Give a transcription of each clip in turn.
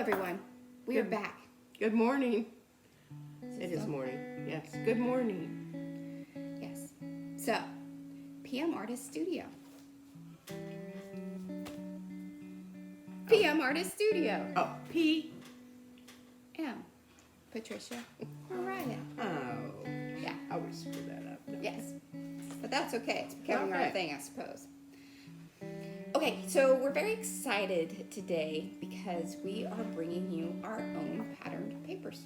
everyone. We are back. Good morning. It is morning. Yes. Good morning. Yes. So, PM Artist Studio. PM Artist Studio. Oh, P. M. Patricia. Mariah. Oh. Yeah. I would screw that up. Yes. But that's okay. It's becoming our Okay. thing, I suppose. Okay, so we're very excited today because we are bringing you our own patterned papers.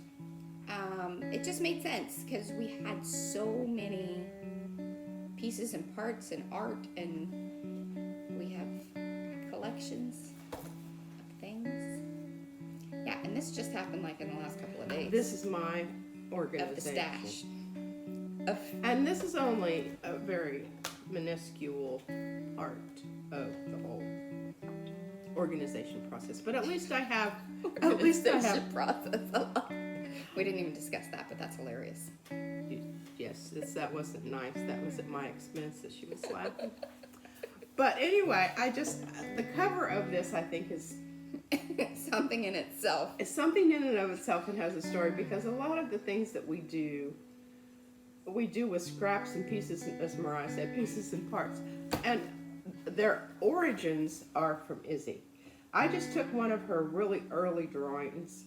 It just made sense because we had so many pieces and parts and art, and we have collections of things. Yeah, and this just happened like in the last couple of days. This is my of the organization. stash. Of And this is only a very minuscule part of the whole organization process. But at least I have. At least I have. Process a lot. We didn't even discuss that, but that's hilarious. Yes, that wasn't nice. That was at my expense that she was laughing. But anyway, the cover of this I think is Something in itself. it's something in and of itself and has a story, because a lot of the things that we do with scraps and pieces, as Mariah said, pieces and parts. And their origins are from Izzy. I just took one of her really early drawings,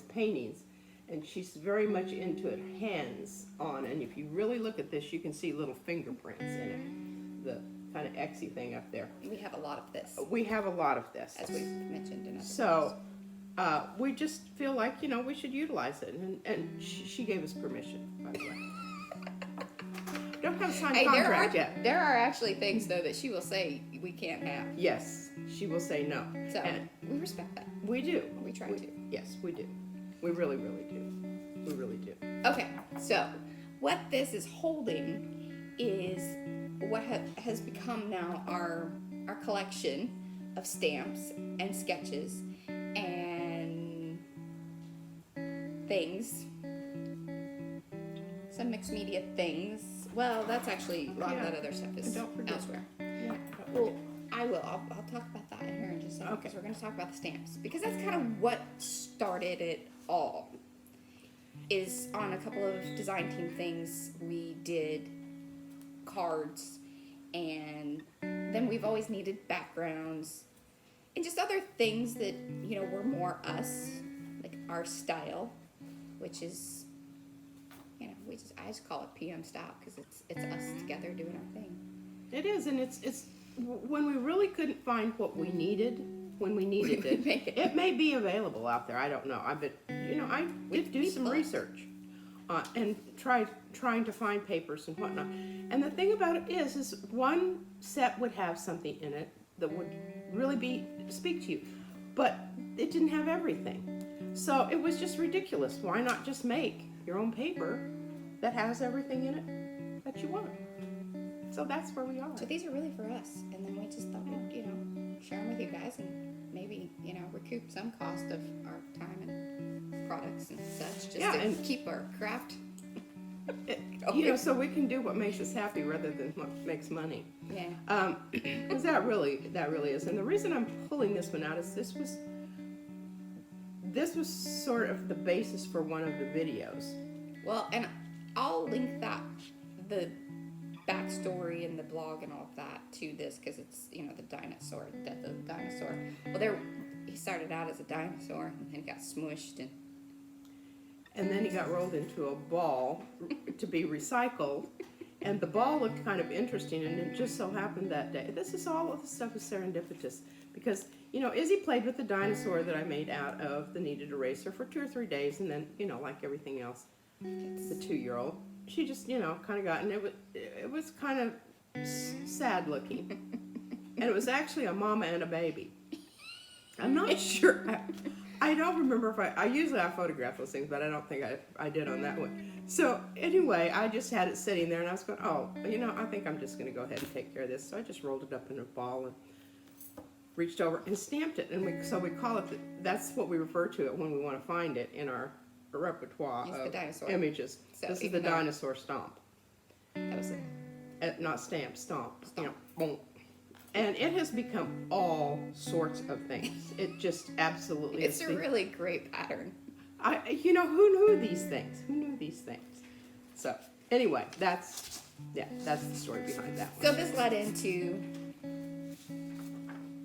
paintings, and she's very much into it, hands on. And if you really look at this, you can see little fingerprints in it, the kind of Xy thing up there. We have a lot of this, We have a lot of this. as we've mentioned in other So we just feel like, we should utilize it. And she gave us permission, by the way. Don't have a signed Hey, contract yet. there are actually things though that she will say we can't have. Yes, she will say no. So And we respect that. we do. We try to. Yes, we do. We really, really do. We really do. Okay, so what this is holding is what has become now our collection of stamps and sketches and things. Some mixed media things. Well, that's actually a lot of that other stuff is Don't forget. elsewhere. Yeah. Well, I will. I'll talk about that in here in just a second. Okay. Because we're going to talk about the stamps. Because that's kind of what started it all. Is on a couple of design team things we did cards, and then we've always needed backgrounds and just other things that were more us, like our style, which is I just call it PM style because it's us together doing our thing. It is, and it's when we really couldn't find what we needed when we needed it. It may be available out there. I don't know. I did do some research and trying to find papers and whatnot. And the thing about it is one set would have something in it that would really speak to you, but it didn't have everything. So it was just ridiculous. Why not just make your own paper that has everything in it that you want? So that's where we are. So these are really for us, and then we just thought we'd share them with you guys and maybe recoup some cost of our time and products and such, just to keep our craft. So we can do what makes us happy rather than what makes money. Yeah. Because that really is. And the reason I'm pulling this one out is this was sort of the basis for one of the videos. Well, and I'll link the backstory and the blog and all of that to this because it's the dinosaur, death of the dinosaur. Well, he started out as a dinosaur and then got smushed and then he got rolled into a ball to be recycled, and the ball looked kind of interesting, and it just so happened that day. All of this stuff is serendipitous because Izzy played with the dinosaur that I made out of the kneaded eraser for 2 or 3 days, and then like everything else, the 2-year-old, she just kind of got, and it was kind of sad looking, and it was actually a mama and a baby. I'm not sure. I don't remember if I usually photograph those things, but I don't think I did on that one. So anyway, I just had it sitting there, and I was going, I think I'm just going to go ahead and take care of this. So I just rolled it up in a ball and reached over and stamped it, and we call it. That's what we refer to it when we want to find it in our repertoire of images. So this is the dinosaur stomp. that was it. Not stamp, stomp. Boom. And it has become all sorts of things. It just absolutely It's is. a really great pattern. You know, who knew these things? Who knew these things? So, anyway, that's the story behind that one. So this led into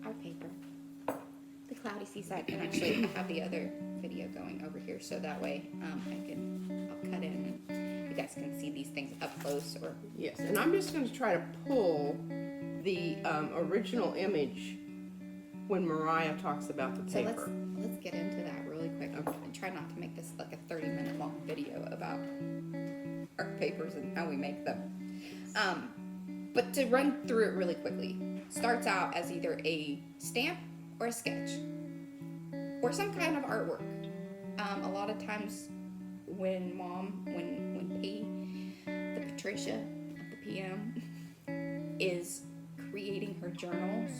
our paper, the Cloudy Seaside. And actually, I have the other video going over here, so that way I'll cut in and you guys can see these things up close. Or Yes, and I'm just going to try to pull the original image when Mariah talks about the so paper. let's get into that really quick. Okay. And try not to make this like a 30-minute long video about our papers and how we make them. But to run through it really quickly, starts out as either a stamp or a sketch or some kind of artwork. A lot of times when P, the Patricia of the PM, is creating her journals,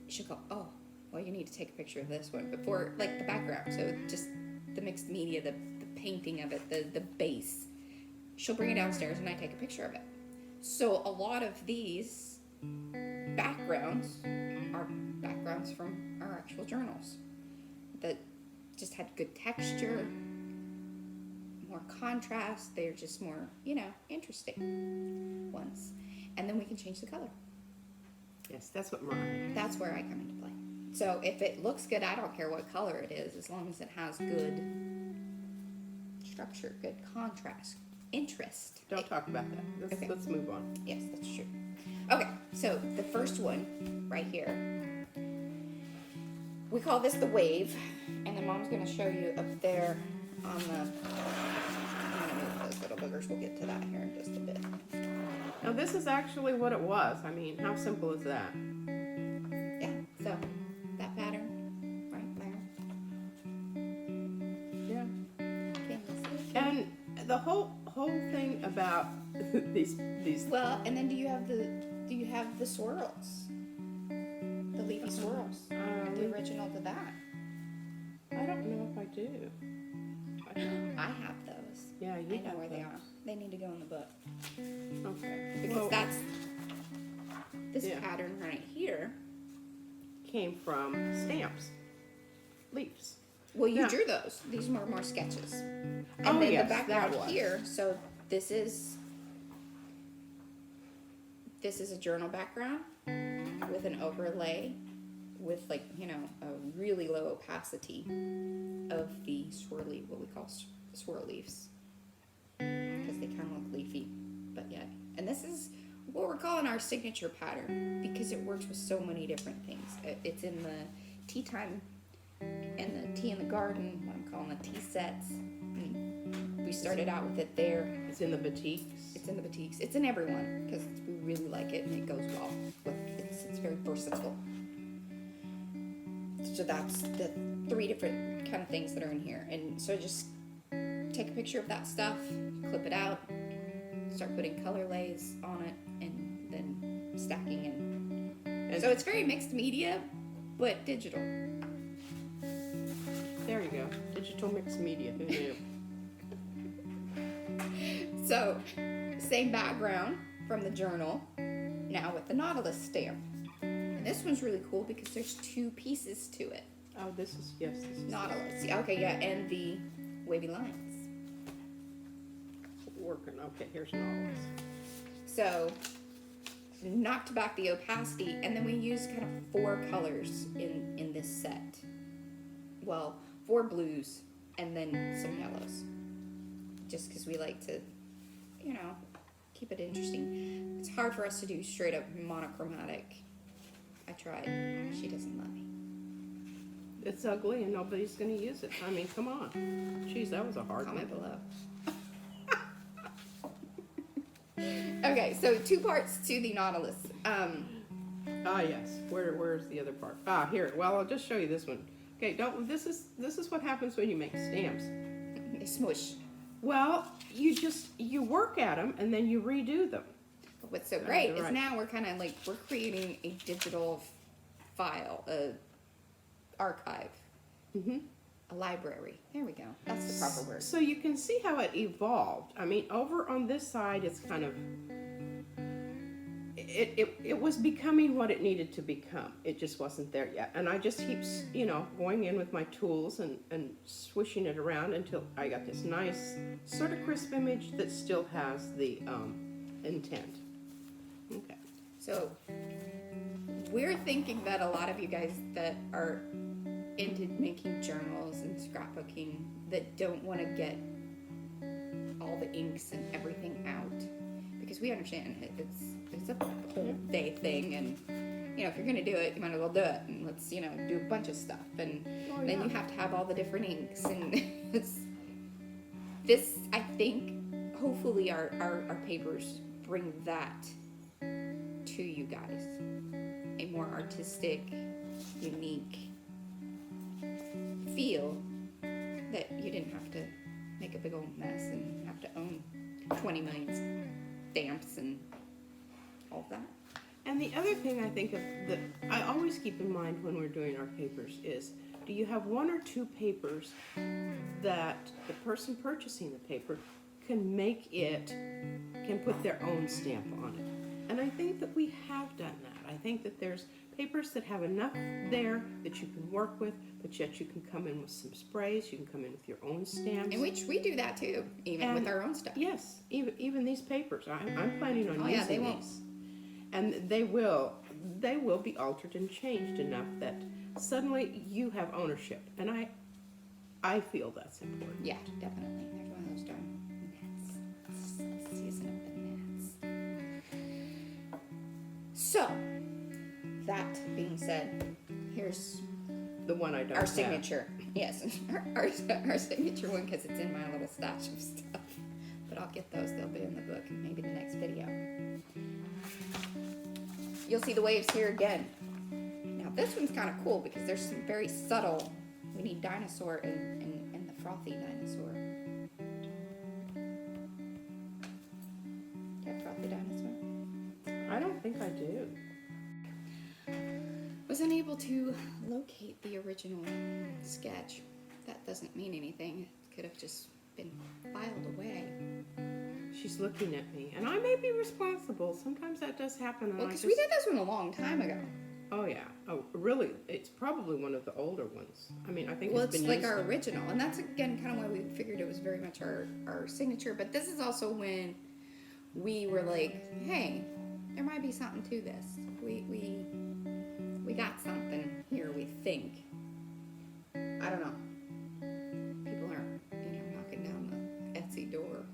she'll go, oh, well, you need to take a picture of this one before, like the background. So just the mixed media, the painting of it, the base. She'll bring it downstairs and I take a picture of it. So a lot of these backgrounds are backgrounds from our actual journals that just had good texture, more contrast. They're just more, interesting ones. And then we can change the color. Yes, that's what Mariah. That's where I come into play. So if it looks good, I don't care what color it is, as long as it has good structure, good contrast, interest. Don't talk about that. Okay. Let's move on. Yes, that's true. Okay, so the first one right here, we call this the wave, and then Mom's going to show you up there on the, I'm going to move those little boogers. We'll get to that here in just a bit. Now, this is actually what it was. I mean, how simple is that? Yeah, so that pattern right there. Yeah. Can you see it? And the whole thing about these Well, and then do you have the swirls? The leafy swirls. The original to that. I don't know if I do. I have those. Yeah, you I know have where they those. are. They need to go in the book. Okay. Because Well, that's this Yeah. pattern right here. came from stamps, leaves. Well, you Yeah. drew those. These are more sketches. And Oh, then yes, the that background was. here, so this is a journal background with an overlay with a really low opacity of the swirly, what we call swirl leaves. Because they kind of look leafy, but yet. And this is what we're calling our signature pattern because it works with so many different things. It's in the tea time and the tea in the garden, what I'm calling the tea sets. And we started out with it there. It's in the batiks. It's in the boutiques. It's in everyone because we really like it and it goes well. It's very versatile. So that's the 3 different kind of things that are in here. And so just take a picture of that stuff, clip it out, start putting color lays on it, and then stacking and so it's very mixed media, but digital. There you go. Digital mixed media. Who knew? So same background from the journal, now with the Nautilus Stamp. And this one's really cool because there's 2 pieces to it. Oh, this is Nautilus. Yeah, okay, yeah, and the wavy lines. working. Okay, here's Nautilus. So knocked back the opacity, and then we used kind of 4 colors in this set. Well, 4 blues and then some yellows. Just because we like to, keep it interesting. It's hard for us to do straight up monochromatic. I tried. She doesn't let me. It's ugly and nobody's going to use it. I mean, come on. Jeez, that was a hard Comment one. below. Okay, so 2 parts to the Nautilus. Yes. Where's the other part? Here. Well, I'll just show you this one. Okay, this is what happens when you make stamps. They smush. Well, you work at them and then you redo them. But what's so great is right. now we're kind of like, we're creating a digital file, a archive, a library. There we go. That's the proper word. So you can see how it evolved. I mean, over on this side, it's kind of, it was becoming what it needed to become. It just wasn't there yet. And I just keep, going in with my tools and swishing it around until I got this nice sort of crisp image that still has the intent. Okay. So we're thinking that a lot of you guys that are into making journals and scrapbooking that don't want to get all the inks and everything out, because we understand it's a whole day thing, and if you're gonna do it, you might as well do it, and let's do a bunch of stuff, and then you have to have all the different inks, and this I think hopefully our papers bring that to you guys, a more artistic, unique feel that you didn't have to make a big old mess and have to own 20 million stamps and all that. And the other thing I think of that I always keep in mind when we're doing our papers is, do you have one or two papers that the person purchasing the paper can put their own stamp on it? And I think that we have done that. I think that there's papers that have enough there that you can work with, but yet you can come in with some sprays, you can come in with your own stamps. And we do that too, even with our own stuff. Yes, even these papers. I'm planning on using these. And they will be altered and changed enough that suddenly you have ownership. And I feel that's important. Yeah, definitely. There's one of those darn gnats. Season of the gnats. So, that being said, here's the one I don't our have. signature. Yes, our signature one, because it's in my little stash of stuff. But I'll get those. They'll be in the book and maybe the next video. You'll see the waves here again. Now this one's kind of cool because there's some very subtle. We need dinosaur and the frothy dinosaur. Do you have frothy dinosaur? I don't think I do. Was unable to locate the original sketch. That doesn't mean anything. It could have just been filed away. She's looking at me, and I may be responsible. Sometimes that does happen. Well, because we did this one a long time ago. Oh yeah. Oh, really? It's probably one of the older ones. I mean, I think Well, it's it's been like used our original, and that's again kind of why we figured it was very much our signature. But this is also when we were like, hey, there might be something to this. We got something here. We think. I don't know. People aren't knocking down the Etsy door.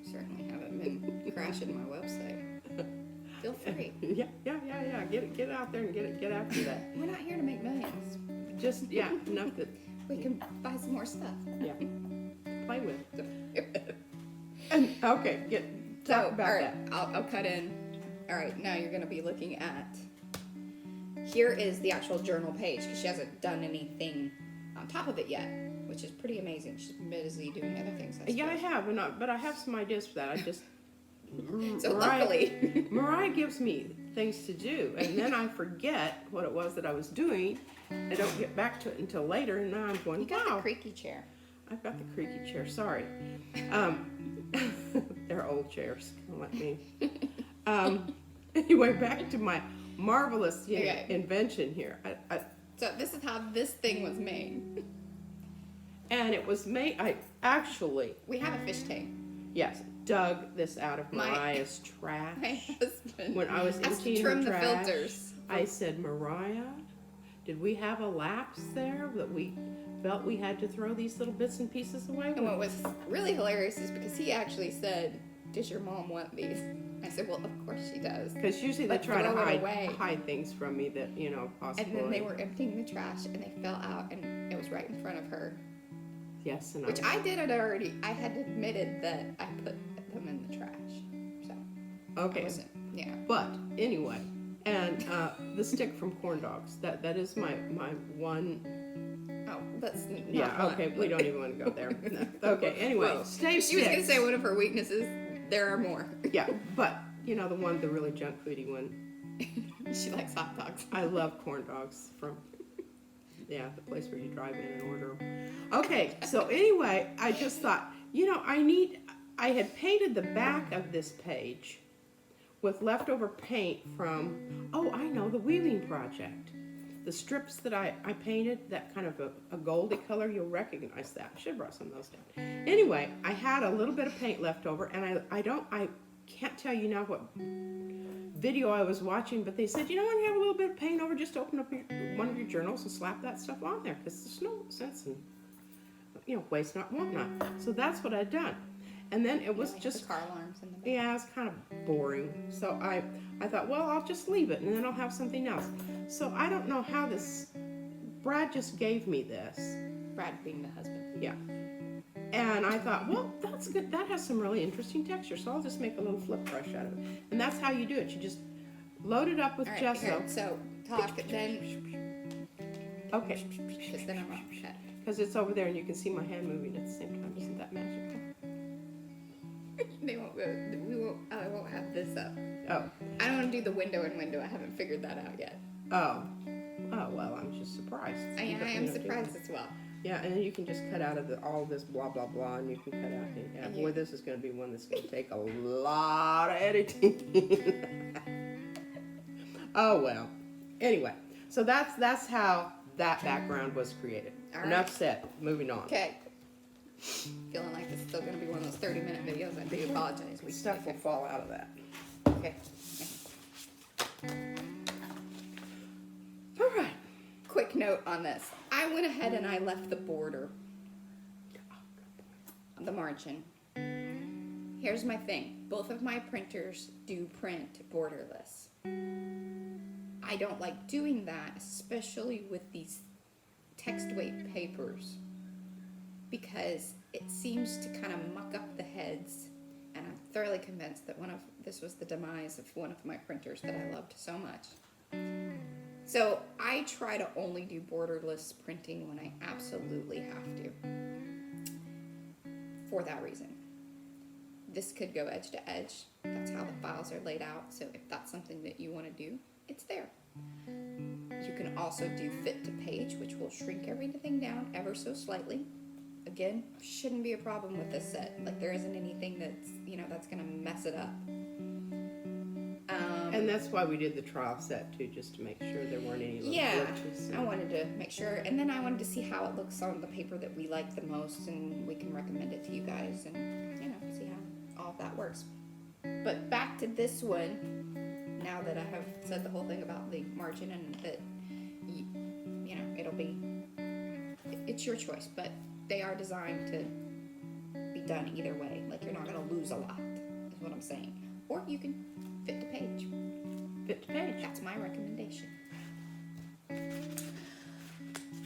Certainly haven't been crashing my website. Feel free. Yeah. Get out there and get after that. We're not here to make millions. Just enough that We can buy some more stuff. play with. And okay, talk about all right, that. I'll cut in. All right, now you're going to be looking at. Here is the actual journal page because she hasn't done anything on top of it yet, which is pretty amazing. She's busy doing other things. Yeah, I have, but I have some ideas for that. I just So luckily, Mariah gives me things to do, and then I forget what it was that I was doing. I don't get back to it until later, and now I'm going, you got wow. the creaky chair. I've got the creaky chair. Sorry. They're old chairs. Don't let me. Anyway, back to my marvelous invention here. So this is how this thing was made. And it was made. We have a fish tank. Yes, dug this out of Mariah's trash. My husband When I was has to emptying trim her the trash, filters. I said, Mariah, did we have a lapse there that we felt we had to throw these little bits and pieces away? And what was really hilarious is because he actually said, "Does your mom want these?" I said, "Well, of course she does." Because usually they But try to throw it away. hide things from me that, possibly. And then they were emptying the trash, and they fell out, and it was right in front of her. Yes, and Which I did it already. I had admitted that I put them in the trash. So. Okay. I wasn't, yeah. But anyway, and the stick from corn dogs. That is my one. Oh, that's not fun. Okay. We don't even want to go there. No. Okay. Anyway, Well, stay. She was gonna say one of her weaknesses. There are more. Yeah, but the really junk foody one. She likes hot dogs. I love corn dogs from. Yeah, the place where you drive in and order them. Okay, so anyway, I just thought, I had painted the back of this page with leftover paint from, oh, I know, the Wheeling Project. The strips that I painted, that kind of a goldy color, you'll recognize that. I should have brought some of those down. Anyway, I had a little bit of paint left over, and I can't tell you now what video I was watching, but they said, you know, when you have a little bit of paint over, just open up one of your journals and slap that stuff on there, because there's no sense in, you know, waste not, want not. So that's what I'd done. And then it was just, the car alarms in the back. yeah, it's kind of boring. So I thought, well, I'll just leave it, and then I'll have something else. So I don't know how this, Brad just gave me this. Brad being the husband. Yeah. And I thought, well, that's good. That has some really interesting texture, so I'll just make a little flip brush out of it. And that's how you do it. You just load it up with All right, gesso. here, so talk then. Okay. Because then I'm off your head. Because it's over there and you can see my hand moving at the same time. Isn't that magical? They won't go. We won't. I won't have this up. Oh. I don't want to do the window and window. I haven't figured that out yet. Oh. Oh, well, I'm just surprised. I am surprised as well. Yeah, and then you can just cut out of all this blah, blah, blah, and you can cut out. Yeah, boy, this is going to be one that's going to take a lot of editing. Oh, well. Anyway, so that's how that background was created. All right. Enough said. Moving on. Okay. Feeling like this is still going to be one of those 30-minute videos. I do apologize. Stuff will fall out of that. Okay. All right. Quick note on this. I went ahead and I left the border, the margin. Here's my thing. Both of my printers do print borderless. I don't like doing that, especially with these text weight papers, because it seems to kind of muck up the heads, and I'm thoroughly convinced that this was the demise of one of my printers that I loved so much. So I try to only do borderless printing when I absolutely have to, for that reason. This could go edge to edge. That's how the files are laid out. So if that's something that you want to do, it's there. You can also do fit to page, which will shrink everything down ever so slightly. Again, shouldn't be a problem with this set. Like, there isn't anything that's, that's going to mess it up. And that's why we did the trial set too, just to make sure there weren't any little glitches. I wanted to make sure, and then I wanted to see how it looks on the paper that we like the most, and we can recommend it to you guys, and see how all of that works. But back to this one, now that I have said the whole thing about the margin and that it's your choice, but they are designed to be done either way. Like, you're not going to lose a lot, is what I'm saying. Or you can fit to page. Fit to page. That's my recommendation.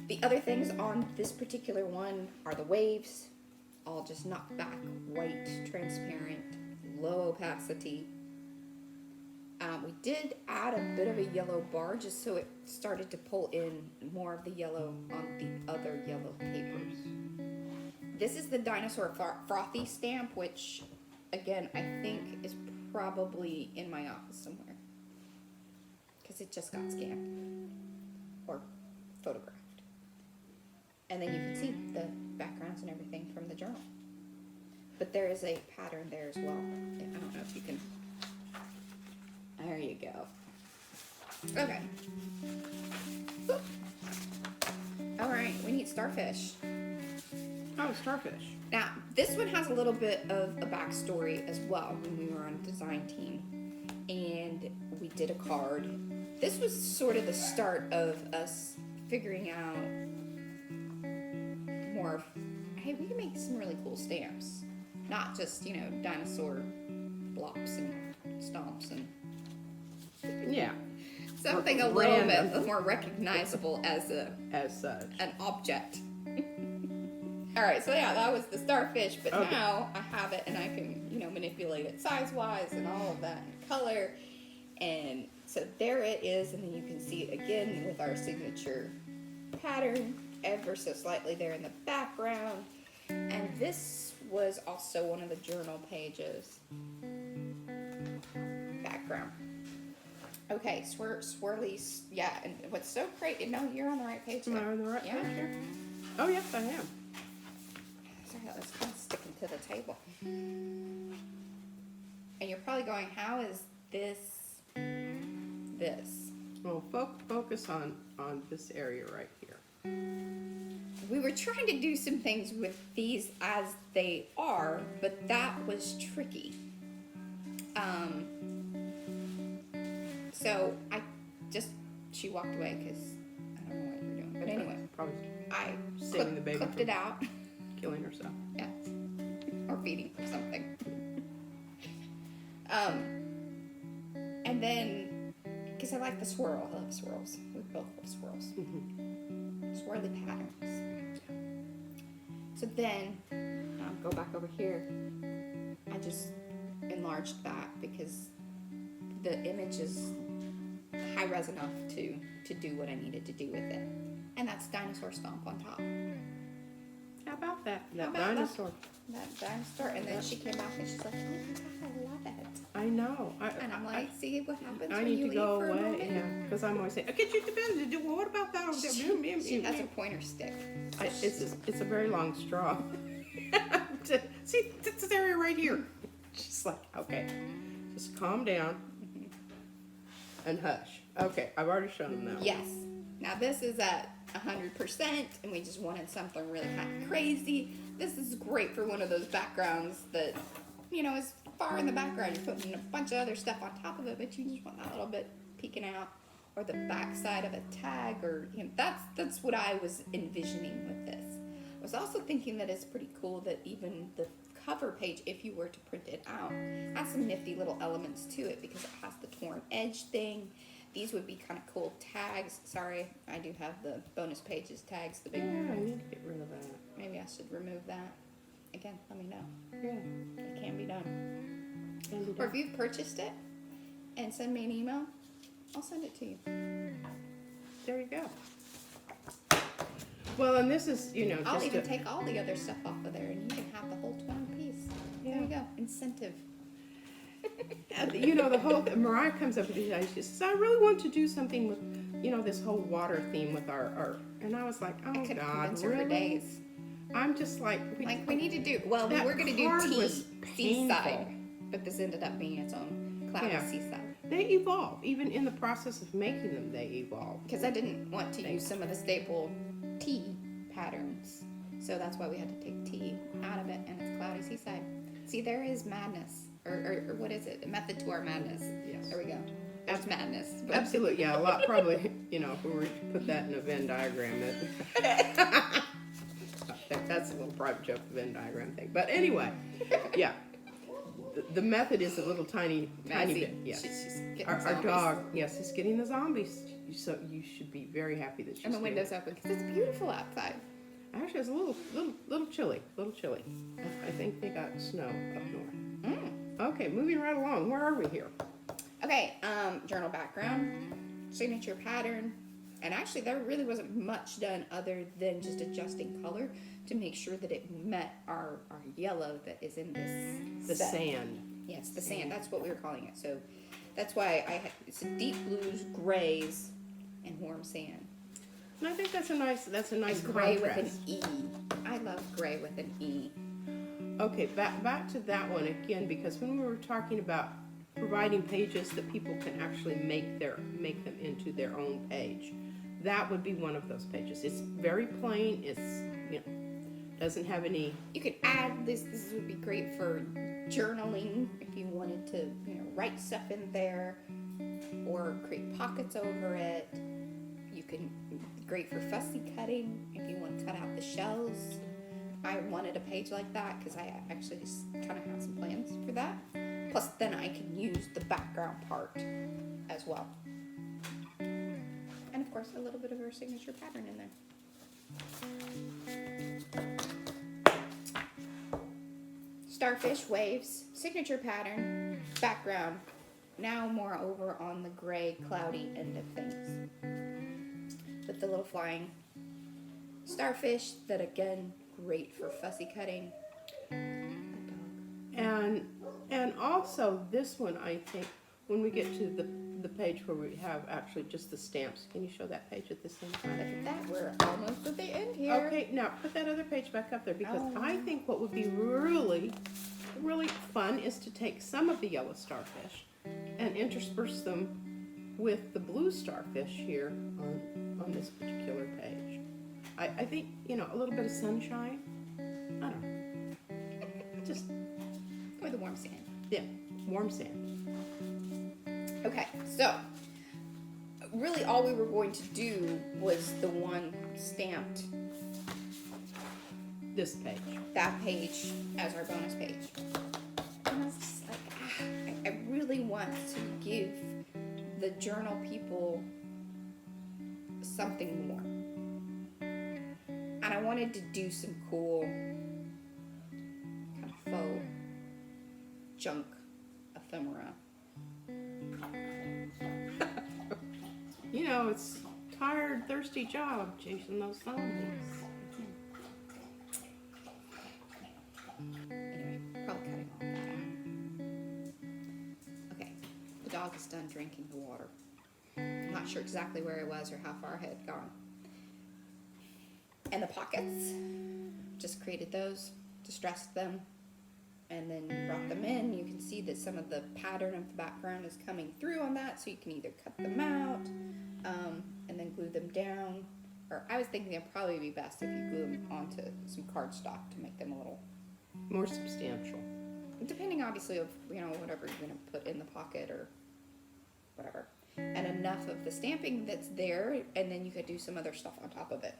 The other things on this particular one are the waves, all just knocked back, white, transparent, low opacity. We did add a bit of a yellow bar just so it started to pull in more of the yellow on the other yellow papers. This is the Dinosaur Frothy stamp, which, again, I think is probably in my office somewhere, because it just got scanned or photographed. And then you can see the backgrounds and everything from the journal. But there is a pattern there as well. I don't know if you can... There you go. Okay. Oop. All right, we need Starfish. Oh, Starfish. Now, this one has a little bit of a backstory as well when we were on a design team. And we did a card. This was sort of the start of us figuring out more of, hey, we can make some really cool stamps. Not just, dinosaur blops and stomps and... Yeah. Something a little bit more recognizable as such. An object. Alright, so yeah, that was the Starfish, but okay. Now I have it and I can, manipulate it size-wise and all of that and color. And so there it is, and then you can see it again with our signature pattern ever so slightly there in the background. And this was also one of the journal pages. Background. Okay, swirlies, yeah, and what's so great, you're on the right page. Am I on the right page here? Oh, yes, I am. Sorry, that was kind of sticking to the table. And you're probably going, how is this. Well, focus on this area right here. We were trying to do some things with these as they are, but that was tricky. So she walked away because I don't know what you were doing. But anyway, Probably I saving the baby clipped from it out. killing herself. Yeah. Or feeding or something. And then, because I like the swirl, I love swirls. We both love swirls. Swirly patterns. So then, go back over here. I just enlarged that because the image is high res enough to do what I needed to do with it. And that's dinosaur stomp on top. How about that? How That about dinosaur. That dinosaur. And then she came back and she's like, oh my god, I love it. I know. And I'm like, see what happens I when need you to go leave for a away. moment? Yeah, because I'm always saying, "I get you to bed. Well, what about that?" She has a pointer stick. It's a very long straw. See, this area right here. She's like, okay, just calm down and hush. Okay, I've already shown them that. Yes. Now this is at 100%, and we just wanted something really kind of crazy. This is great for one of those backgrounds that, is far in the background. You're putting a bunch of other stuff on top of it, but you just want that little bit peeking out, or the back side of a tag, or that's what I was envisioning with this. I was also thinking that it's pretty cool that even the cover page, if you were to print it out, has some nifty little elements to it because it has the torn edge thing. These would be kind of cool tags. Sorry, I do have the bonus pages tags. The big. Yeah, I need to get rid of that. Maybe I should remove that. Again, let me know. Yeah, It can be done. can be Or done. if you've purchased it and send me an email, I'll send it to you. There you go. Well, and this is, I'll just even take all the other stuff off of there, and you can have the whole 20 piece. There you go. Incentive. the whole Mariah comes up with these ideas. She says, I really want to do something with, this whole water theme with our art. And I was like, oh, I could God, convince her really? for days. I'm just like, We need to do, well, we That were going to do card was seaside, painful. but this ended up being its own cloudy Yeah. seaside. They evolve. Even in the process of making them, they evolve. Because I didn't want to use some of the staple T patterns. So that's why we had to take T out of it, and it's cloudy seaside. See, there is madness. Or what is it? A method to our madness. Yes. There we go. That's madness. But Absolutely, yeah. A lot probably, if we were to put that in a Venn diagram, that's a little private joke, the Venn diagram thing. But anyway, yeah. The method is a little tiny bit. Yes. She's getting Our zombies. dog, yes, is getting the zombies. So you should be very happy that she's And the doing window's open because it's beautiful outside. Actually, it's a little chilly. I think they got snow up north. Okay, moving right along. Where are we here? Okay, journal background, signature pattern, and actually there really wasn't much done other than just adjusting color to make sure that it met our yellow that is in this The set. sand. Yes, the sand. That's what we were calling it. So that's why it's deep blues, grays, and warm sand. And I think that's a nice And gray with an contrast. E. I love gray with an E. Okay, back to that one again, because when we were talking about providing pages that people can actually make them into their own page, that would be one of those pages. It's very plain. It's doesn't have any. You could add this. This would be great for journaling if you wanted to, write stuff in there, or create pockets over it. You can great for fussy cutting if you want to cut out the shells. I wanted a page like that because I actually just kind of have some plans for that. Plus, then I can use the background part as well, and of course, a little bit of her signature pattern in there. Starfish waves, signature pattern, background, now more over on the gray, cloudy end of things. With the little flying starfish that, again, great for fussy cutting. And also this one, I think, when we get to the page where we have actually just the stamps, can you show that page at the same Look time? at that, we're almost at the end here. Okay, now put that other page back up there, because Oh. I think what would be really, really fun is to take some of the yellow starfish and intersperse them with the blue starfish here on this particular page. I think, you know, a little bit of sunshine. I don't know. Just, Or the warm sand. yeah, warm sand. Okay, so really all we were going to do was the one stamped This page. that page as our bonus page. And I was just like, I really want to give the journal people something more. And I wanted to do some cool kind of faux junk ephemera. You know, it's a tired, thirsty job chasing those thumbs. Anyway, probably cutting all that out. Okay, the dog is done drinking the water. I'm not sure exactly where it was or how far I had gone. And the pockets, just created those, distressed them, and then brought them in. You can see that some of the pattern of the background is coming through on that, so you can either cut them out and then glue them down. Or I was thinking it'd probably be best if you glue them onto some cardstock to make them a little, More substantial. depending obviously of, you know, whatever you're going to put in the pocket or whatever. And enough of the stamping that's there, and then you could do some other stuff on top of it.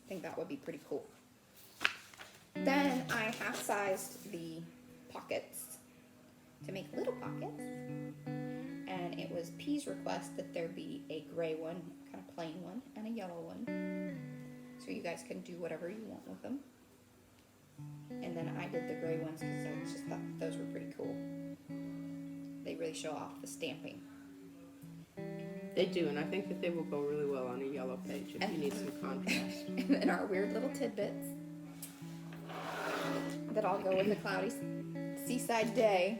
I think that would be pretty cool. Then I half-sized the pockets to make little pockets. And it was P's request that there be a gray one, kind of plain one, and a yellow one. So you guys can do whatever you want with them. And then I did the gray ones because I just thought those were pretty cool. They really show off the stamping. They do, and I think that they will go really well on a yellow page if you need some contrast. And then our weird little tidbits that all go with the cloudy seaside day.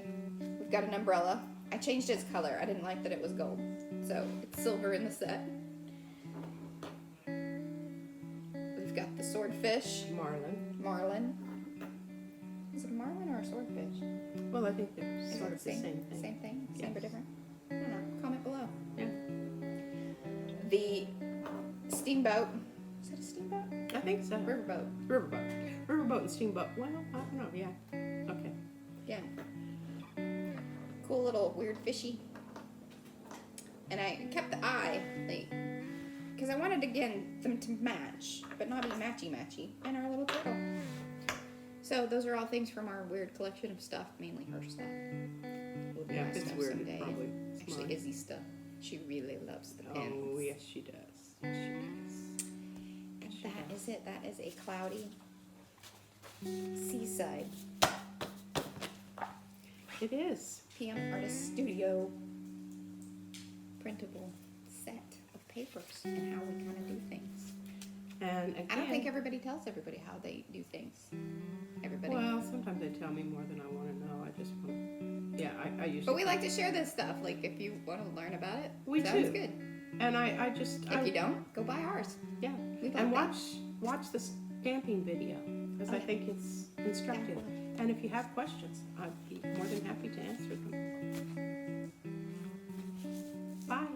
We've got an umbrella. I changed its color. I didn't like that it was gold. So it's silver in the set. We've got the swordfish. Marlin. Is it a marlin or a swordfish? Well, I think they're Is sort it of the same thing. Same thing? Yes. Same but different? I don't know. Comment below. Yeah. The steamboat. Is that a steamboat? I think so. Riverboat. Riverboat and steamboat. Well, I don't know. Yeah. Okay. Yeah. Cool little weird fishy. And I kept the eye, like, because I wanted again them to match, but not be matchy-matchy, and our little turtle. So those are all things from our weird collection of stuff, mainly her stuff. Will be Yeah, my if it's stuff weird, someday. it's probably Actually, mine. Izzy's stuff. She really loves the pins. Oh, yes, she does. Yes, she does. And that is it. That is a cloudy seaside It is. PM Artist Studio printable set of papers and how we kind of do things. And again, I don't think everybody tells everybody how they do things. Everybody. Well, sometimes they tell me more than I want to know. I just want. Yeah, I usually. But we like to share this stuff. Like if you want to learn about it, We sounds do. good. And I just. If you don't, go buy ours. Yeah. We love And that. watch the stamping video because Oh, I yeah. think it's instructive. And if you have questions, I'd be more than happy to answer them. Bye.